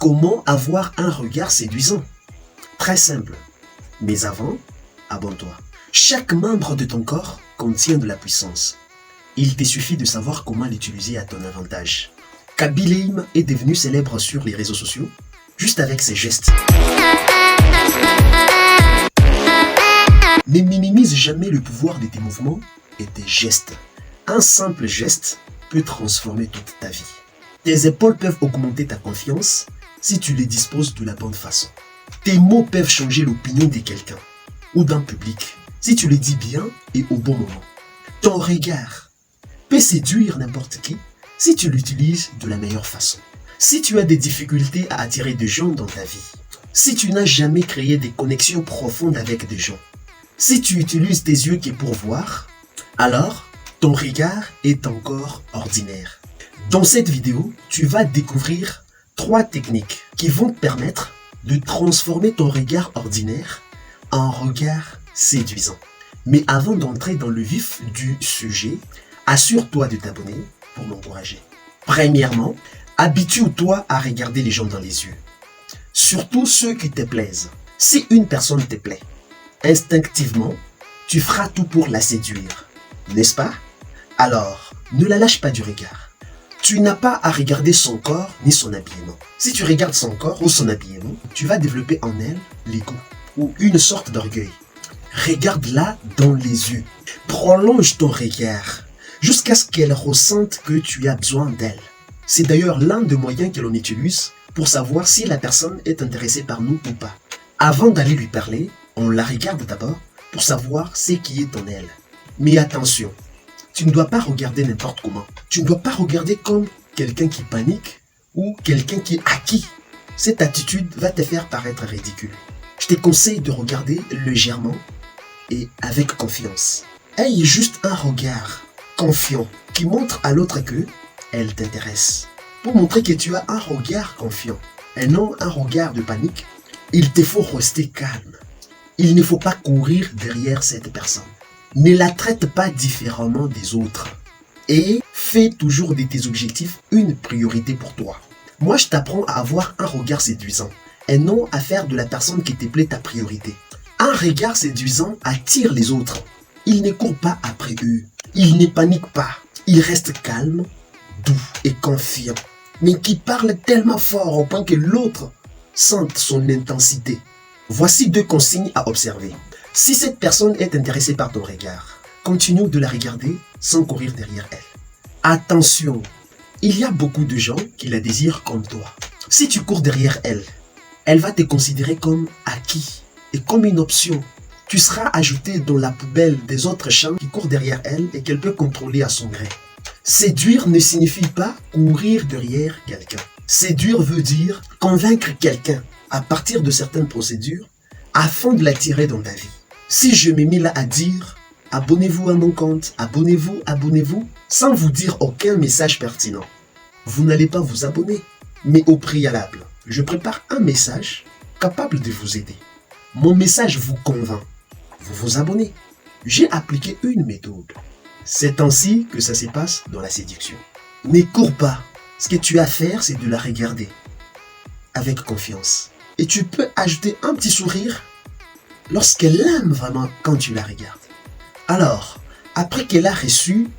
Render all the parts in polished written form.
Comment avoir un regard séduisant? Très simple. Mais avant, abonne-toi. Chaque membre de ton corps contient de la puissance. Il te suffit de savoir comment l'utiliser à ton avantage. Kaby Lame est devenu célèbre sur les réseaux sociaux juste avec ses gestes. Ne minimise jamais le pouvoir de tes mouvements et tes gestes. Un simple geste peut transformer toute ta vie. Tes épaules peuvent augmenter ta confiance si tu les disposes de la bonne façon. Tes mots peuvent changer l'opinion de quelqu'un ou d'un public si tu les dis bien et au bon moment. Ton regard peut séduire n'importe qui si tu l'utilises de la meilleure façon. Si tu as des difficultés à attirer des gens dans ta vie, si tu n'as jamais créé des connexions profondes avec des gens, si tu utilises tes yeux que pour voir, alors ton regard est encore ordinaire. Dans cette vidéo, tu vas découvrir 3 techniques qui vont te permettre de transformer ton regard ordinaire en regard séduisant. Mais avant d'entrer dans le vif du sujet, assure-toi de t'abonner pour m'encourager. Premièrement, habitue-toi à regarder les gens dans les yeux. Surtout ceux qui te plaisent. Si une personne te plaît, instinctivement, tu feras tout pour la séduire, n'est-ce pas? Alors, ne la lâche pas du regard. Tu n'as pas à regarder son corps ni son habillement. Si tu regardes son corps ou son habillement, tu vas développer en elle l'ego ou une sorte d'orgueil. Regarde-la dans les yeux. Prolonge ton regard jusqu'à ce qu'elle ressente que tu as besoin d'elle. C'est d'ailleurs l'un des moyens que l'on utilise pour savoir si la personne est intéressée par nous ou pas. Avant d'aller lui parler, on la regarde d'abord pour savoir ce qui est en elle. Mais attention, tu ne dois pas regarder n'importe comment. Tu ne dois pas regarder comme quelqu'un qui panique ou quelqu'un qui est acquis. Cette attitude va te faire paraître ridicule. Je te conseille de regarder légèrement et avec confiance. Aie juste un regard confiant qui montre à l'autre que elle t'intéresse. Pour montrer que tu as un regard confiant et non un regard de panique, il te faut rester calme. Il ne faut pas courir derrière cette personne. Ne la traite pas différemment des autres. Et fais toujours de tes objectifs une priorité pour toi. Moi, je t'apprends à avoir un regard séduisant et non à faire de la personne qui te plaît ta priorité. Un regard séduisant attire les autres. Il ne court pas après eux. Il ne panique pas. Il reste calme, doux et confiant. Mais qui parle tellement fort au point que l'autre sente son intensité. Voici 2 consignes à observer. Si cette personne est intéressée par ton regard, continue de la regarder sans courir derrière elle. Attention, il y a beaucoup de gens qui la désirent comme toi. Si tu cours derrière elle, elle va te considérer comme acquis et comme une option. Tu seras ajouté dans la poubelle des autres gens qui courent derrière elle et qu'elle peut contrôler à son gré. Séduire ne signifie pas courir derrière quelqu'un. Séduire veut dire convaincre quelqu'un à partir de certaines procédures afin de l'attirer dans ta vie. Si je me mis là à dire « abonnez-vous à mon compte, abonnez-vous, abonnez-vous » sans vous dire aucun message pertinent, vous n'allez pas vous abonner. Mais au préalable, je prépare un message capable de vous aider. Mon message vous convainc, vous vous abonnez. J'ai appliqué une méthode. C'est ainsi que ça se passe dans la séduction. Ne cours pas. Ce que tu as à faire, c'est de la regarder avec confiance. Et tu peux ajouter un petit sourire lorsqu'elle aime vraiment quand tu la regardes. Alors, après qu'elle a reçu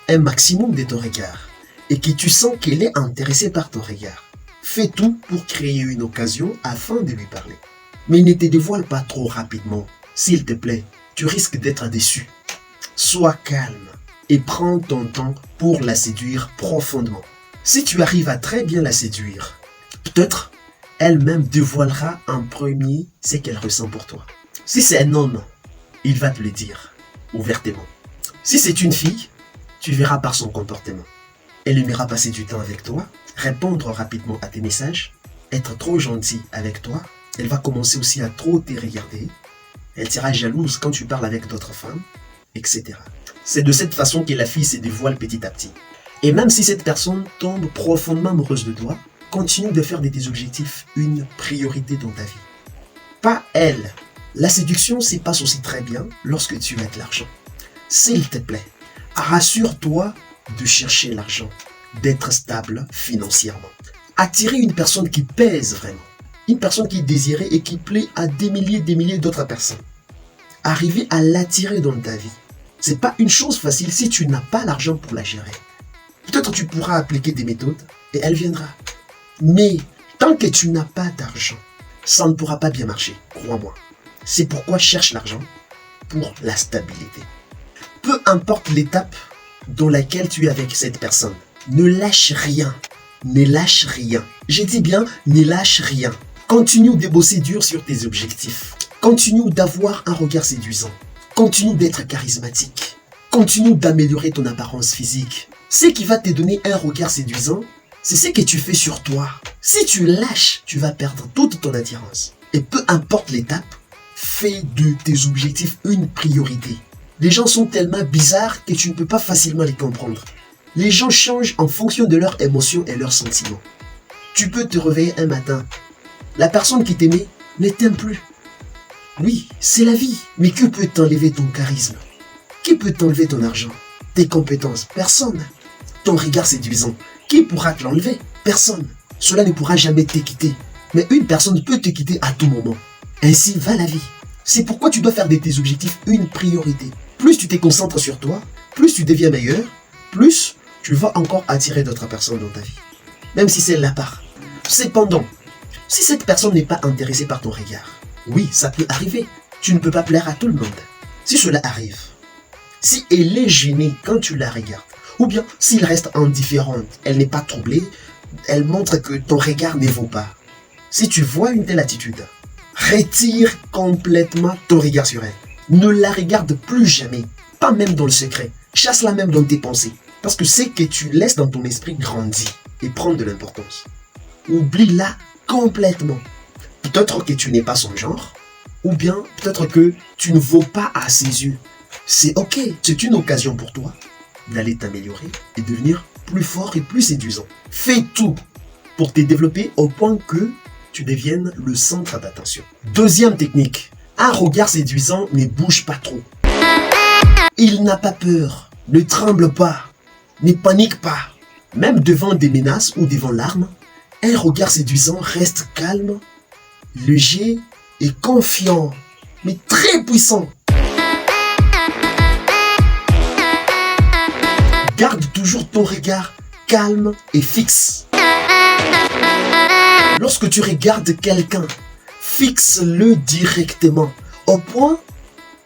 un maximum de ton regard et que tu sens qu'elle est intéressée par ton regard, fais tout pour créer une occasion afin de lui parler. Mais ne te dévoile pas trop rapidement. S'il te plaît, tu risques d'être déçu. Sois calme et prends ton temps pour la séduire profondément. Si tu arrives à très bien la séduire, peut-être elle-même dévoilera en premier ce qu'elle ressent pour toi. Si c'est un homme, il va te le dire ouvertement. Si c'est une fille, tu verras par son comportement. Elle aimera passer du temps avec toi, répondre rapidement à tes messages, être trop gentille avec toi. Elle va commencer aussi à trop te regarder. Elle sera jalouse quand tu parles avec d'autres femmes, etc. C'est de cette façon que la fille se dévoile petit à petit. Et même si cette personne tombe profondément amoureuse de toi, continue de faire de tes objectifs une priorité dans ta vie. Pas elle. La séduction se passe aussi très bien lorsque tu as de l'argent. S'il te plaît, rassure-toi de chercher l'argent, d'être stable financièrement. Attirer une personne qui pèse vraiment. Une personne qui est désirée et qui plaît à des milliers d'autres personnes. Arriver à l'attirer dans ta vie. C'est pas une chose facile si tu n'as pas l'argent pour la gérer. Peut-être tu pourras appliquer des méthodes et elle viendra. Mais tant que tu n'as pas d'argent, ça ne pourra pas bien marcher, crois-moi. C'est pourquoi cherche l'argent pour la stabilité. Peu importe l'étape dans laquelle tu es avec cette personne, ne lâche rien. Ne lâche rien. J'ai dit bien, ne lâche rien. Continue de bosser dur sur tes objectifs. Continue d'avoir un regard séduisant. Continue d'être charismatique. Continue d'améliorer ton apparence physique. Ce qui va te donner un regard séduisant, c'est ce que tu fais sur toi. Si tu lâches, tu vas perdre toute ton attirance. Et peu importe l'étape, fais de tes objectifs une priorité. Les gens sont tellement bizarres que tu ne peux pas facilement les comprendre. Les gens changent en fonction de leurs émotions et leurs sentiments. Tu peux te réveiller un matin. La personne qui t'aimait ne t'aime plus. Oui, c'est la vie. Mais que peut t'enlever ton charisme? Qui peut t'enlever ton argent? Tes compétences? Personne. Ton regard séduisant? Qui pourra te l'enlever? Personne. Cela ne pourra jamais te quitter. Mais une personne peut te quitter à tout moment. Ainsi va la vie. C'est pourquoi tu dois faire de tes objectifs une priorité. Plus tu te concentres sur toi, plus tu deviens meilleur, plus tu vas encore attirer d'autres personnes dans ta vie. Même si c'est la part. Cependant, si cette personne n'est pas intéressée par ton regard, oui, ça peut arriver. Tu ne peux pas plaire à tout le monde. Si cela arrive, si elle est gênée quand tu la regardes, ou bien s'il reste indifférente, elle n'est pas troublée, elle montre que ton regard ne vaut pas. Si tu vois une telle attitude, retire complètement ton regard sur elle. Ne la regarde plus jamais, pas même dans le secret. Chasse-la même dans tes pensées. Parce que c'est que tu laisses dans ton esprit grandir et prendre de l'importance. Oublie-la complètement. Peut-être que tu n'es pas son genre, ou bien peut-être que tu ne vaux pas à ses yeux. C'est ok, c'est une occasion pour toi d'aller t'améliorer et devenir plus fort et plus séduisant. Fais tout pour te développer au point que tu deviennes le centre d'attention. Deuxième technique, un regard séduisant ne bouge pas trop. Il n'a pas peur, ne tremble pas, ne panique pas. Même devant des menaces ou devant l'arme, un regard séduisant reste calme, léger et confiant, mais très puissant. Garde toujours ton regard calme et fixe. Lorsque tu regardes quelqu'un, fixe-le directement, au point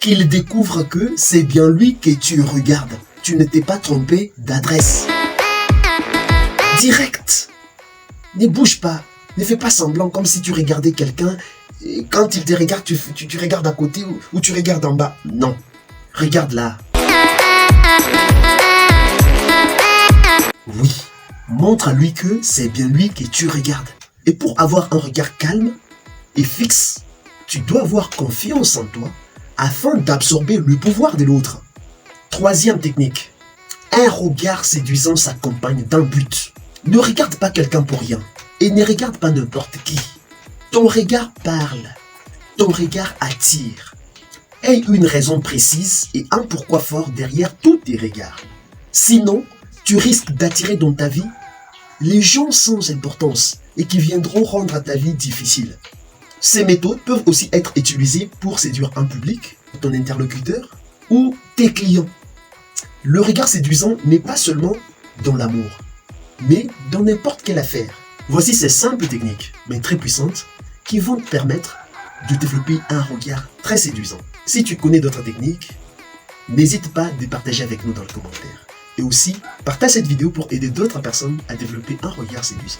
qu'il découvre que c'est bien lui que tu regardes. Tu ne t'es pas trompé d'adresse. Direct. Ne bouge pas. Ne fais pas semblant comme si tu regardais quelqu'un. Et quand il te regarde, tu regardes à côté ou tu regardes en bas. Non. Regarde là. Oui. Montre à lui que c'est bien lui que tu regardes. Et pour avoir un regard calme et fixe, tu dois avoir confiance en toi afin d'absorber le pouvoir de l'autre. Troisième technique. Un regard séduisant s'accompagne d'un but. Ne regarde pas quelqu'un pour rien. Et ne regarde pas n'importe qui. Ton regard parle. Ton regard attire. Aie une raison précise et un pourquoi fort derrière tous tes regards. Sinon, tu risques d'attirer dans ta vie les gens sans importance et qui viendront rendre ta vie difficile. Ces méthodes peuvent aussi être utilisées pour séduire un public, ton interlocuteur ou tes clients. Le regard séduisant n'est pas seulement dans l'amour, mais dans n'importe quelle affaire. Voici ces simples techniques, mais très puissantes, qui vont te permettre de développer un regard très séduisant. Si tu connais d'autres techniques, n'hésite pas à les partager avec nous dans les commentaires. Et aussi, partage cette vidéo pour aider d'autres personnes à développer un regard séduisant.